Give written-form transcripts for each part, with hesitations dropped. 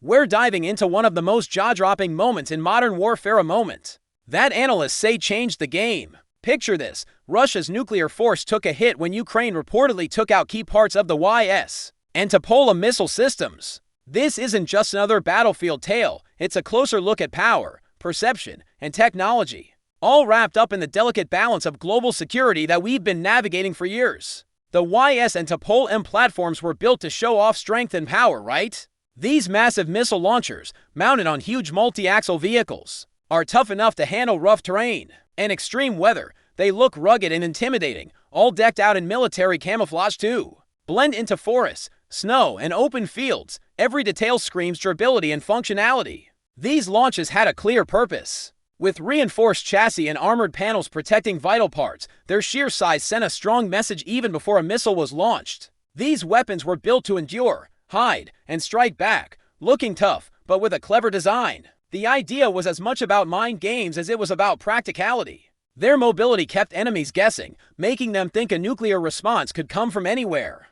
We're diving into one of the most jaw-dropping moments in modern warfare, a moment that analysts say changed the game. Picture this: Russia's nuclear force took a hit when Ukraine reportedly took out key parts of the Yars and Topol-M missile systems. This isn't just another battlefield tale, it's a closer look at power, perception, and technology, all wrapped up in the delicate balance of global security that we've been navigating for years. The Yars and Topol-M platforms were built to show off strength and power, right? These massive missile launchers, mounted on huge multi-axle vehicles, are tough enough to handle rough terrain and extreme weather. They look rugged and intimidating, all decked out in military camouflage too. Blend into forests, snow, and open fields. Every detail screams durability and functionality. These launches had a clear purpose. With reinforced chassis and armored panels protecting vital parts, their sheer size sent a strong message even before a missile was launched. These weapons were built to endure, hide, and strike back, looking tough, but with a clever design. The idea was as much about mind games as it was about practicality. Their mobility kept enemies guessing, making them think a nuclear response could come from anywhere.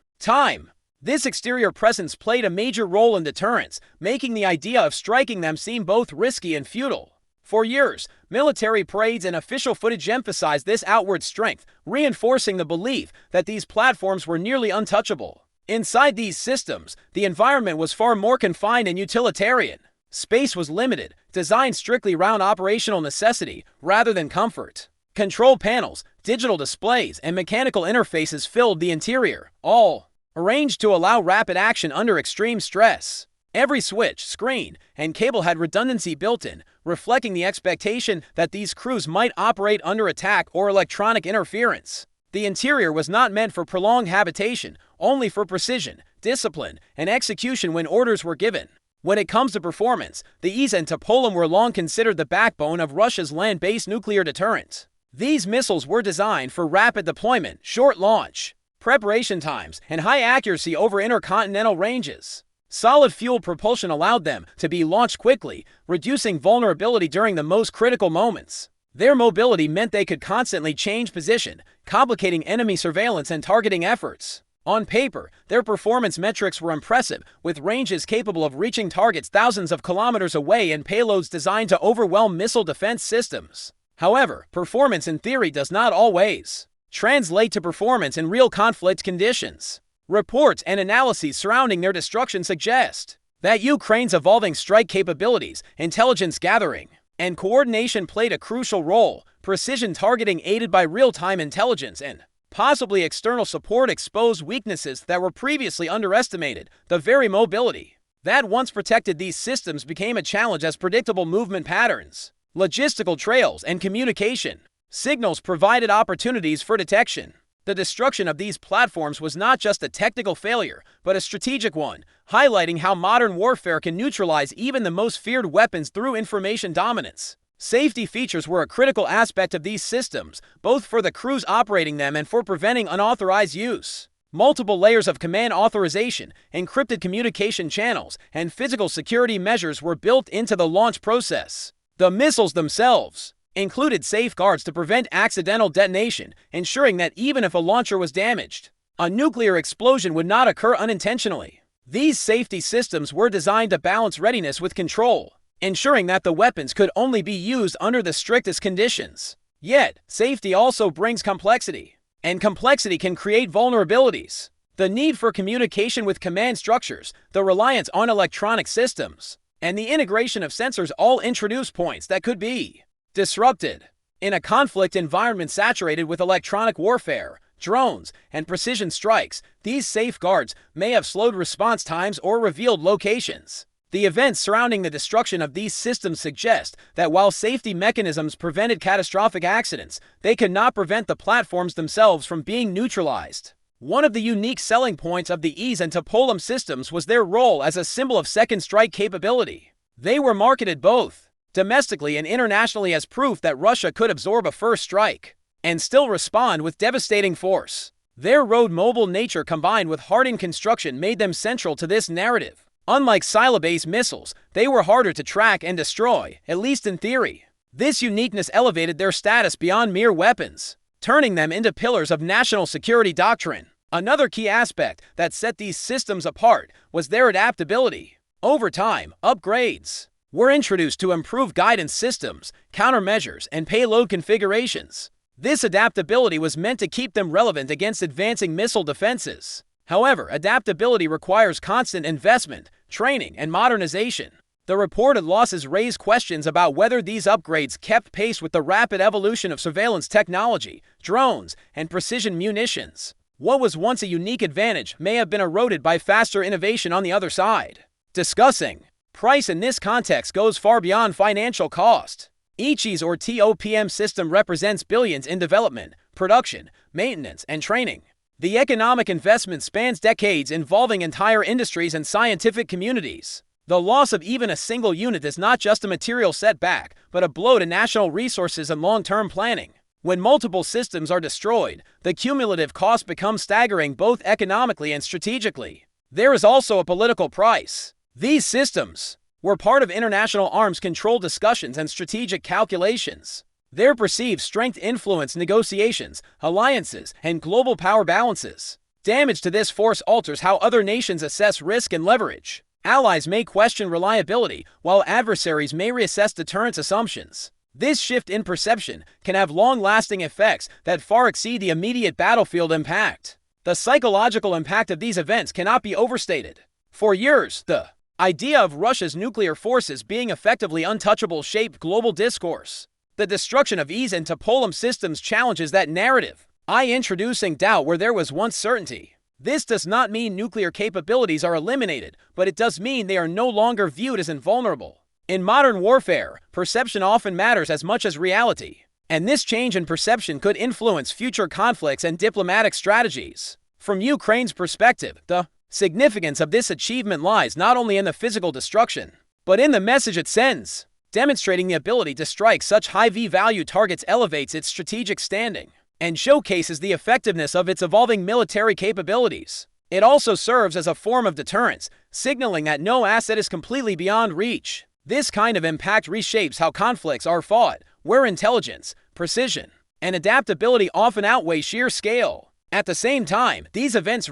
This exterior presence played a major role in deterrence, making the idea of striking them seem both risky and futile. For years, military parades and official footage emphasized this outward strength, reinforcing the belief that these platforms were nearly untouchable. Inside these systems, the environment was far more confined and utilitarian. Space was limited, designed strictly around operational necessity rather than comfort. Control panels, digital displays, and mechanical interfaces filled the interior, all arranged to allow rapid action under extreme stress. Every switch, screen, and cable had redundancy built in, reflecting the expectation that these crews might operate under attack or electronic interference. The interior was not meant for prolonged habitation, only for precision, discipline, and execution when orders were given. When it comes to performance, the Yars and Topol-M were long considered the backbone of Russia's land-based nuclear deterrent. These missiles were designed for rapid deployment, short launch, preparation times, and high accuracy over intercontinental ranges. Solid fuel propulsion allowed them to be launched quickly, reducing vulnerability during the most critical moments. Their mobility meant they could constantly change position, complicating enemy surveillance and targeting efforts. On paper, their performance metrics were impressive, with ranges capable of reaching targets thousands of kilometers away and payloads designed to overwhelm missile defense systems. However, performance in theory does not always translate to performance in real conflict conditions. Reports and analyses surrounding their destruction suggest that Ukraine's evolving strike capabilities, intelligence gathering, and coordination played a crucial role. Precision targeting aided by real-time intelligence and possibly external support exposed weaknesses that were previously underestimated. The very mobility that once protected these systems became a challenge as predictable movement patterns, logistical trails, and communication signals provided opportunities for detection. The destruction of these platforms was not just a technical failure, but a strategic one, highlighting how modern warfare can neutralize even the most feared weapons through information dominance. Safety features were a critical aspect of these systems, both for the crews operating them and for preventing unauthorized use. Multiple layers of command authorization, encrypted communication channels, and physical security measures were built into the launch process. The missiles themselves included safeguards to prevent accidental detonation, ensuring that even if a launcher was damaged, a nuclear explosion would not occur unintentionally. These safety systems were designed to balance readiness with control, ensuring that the weapons could only be used under the strictest conditions. Yet, safety also brings complexity, and complexity can create vulnerabilities. The need for communication with command structures, the reliance on electronic systems, and the integration of sensors all introduce points that could be disrupted. In a conflict environment saturated with electronic warfare, drones, and precision strikes, these safeguards may have slowed response times or revealed locations. The events surrounding the destruction of these systems suggest that while safety mechanisms prevented catastrophic accidents, they could not prevent the platforms themselves from being neutralized. One of the unique selling points of the Yars and Topol-M systems was their role as a symbol of second strike capability. They were marketed both domestically and internationally as proof that Russia could absorb a first strike and still respond with devastating force. Their road-mobile nature combined with hardened construction made them central to this narrative. Unlike silo-based missiles, they were harder to track and destroy, at least in theory. This uniqueness elevated their status beyond mere weapons, turning them into pillars of national security doctrine. Another key aspect that set these systems apart was their adaptability. Over time, upgrades were introduced to improve guidance systems, countermeasures, and payload configurations. This adaptability was meant to keep them relevant against advancing missile defenses. However, adaptability requires constant investment, training, and modernization. The reported losses raise questions about whether these upgrades kept pace with the rapid evolution of surveillance technology, drones, and precision munitions. What was once a unique advantage may have been eroded by faster innovation on the other side. Discussing price in this context goes far beyond financial cost. Each Yars or Topol-M system represents billions in development, production, maintenance, and training. The economic investment spans decades, involving entire industries and scientific communities. The loss of even a single unit is not just a material setback, but a blow to national resources and long-term planning. When multiple systems are destroyed, the cumulative cost becomes staggering both economically and strategically. There is also a political price. These systems were part of international arms control discussions and strategic calculations. Their perceived strength influenced negotiations, alliances, and global power balances. Damage to this force alters how other nations assess risk and leverage. Allies may question reliability, while adversaries may reassess deterrence assumptions. This shift in perception can have long-lasting effects that far exceed the immediate battlefield impact. The psychological impact of these events cannot be overstated. For years, the idea of Russia's nuclear forces being effectively untouchable shaped global discourse. The destruction of Yars and Topol-M systems challenges that narrative, introducing doubt where there was once certainty. This does not mean nuclear capabilities are eliminated, but it does mean they are no longer viewed as invulnerable. In modern warfare, perception often matters as much as reality, and this change in perception could influence future conflicts and diplomatic strategies. From Ukraine's perspective, the significance of this achievement lies not only in the physical destruction, but in the message it sends. Demonstrating the ability to strike such high V-value targets elevates its strategic standing and showcases the effectiveness of its evolving military capabilities. It also serves as a form of deterrence, signaling that no asset is completely beyond reach. This kind of impact reshapes how conflicts are fought, where intelligence, precision, and adaptability often outweigh sheer scale. At the same time, these events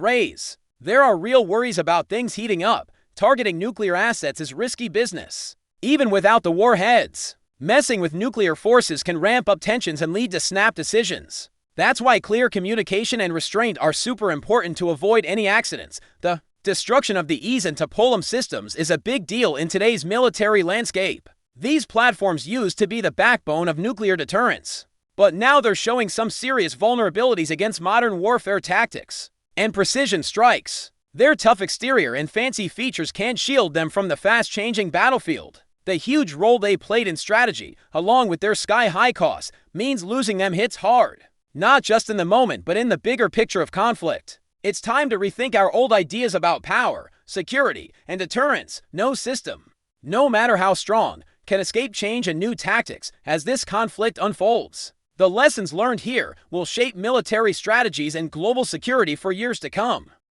there are real worries about things heating up. Targeting nuclear assets is risky business. Even without the warheads, messing with nuclear forces can ramp up tensions and lead to snap decisions. That's why clear communication and restraint are super important to avoid any accidents. The destruction of the Yars and Topol-M systems is a big deal in today's military landscape. These platforms used to be the backbone of nuclear deterrence, but now they're showing some serious vulnerabilities against modern warfare tactics and precision strikes. Their tough exterior and fancy features can't shield them from the fast-changing battlefield. The huge role they played in strategy, along with their sky-high costs, means losing them hits hard. Not just in the moment, but in the bigger picture of conflict. It's time to rethink our old ideas about power, security, and deterrence. No system, no matter how strong, can escape change and new tactics as this conflict unfolds. The lessons learned here will shape military strategies and global security for years to come.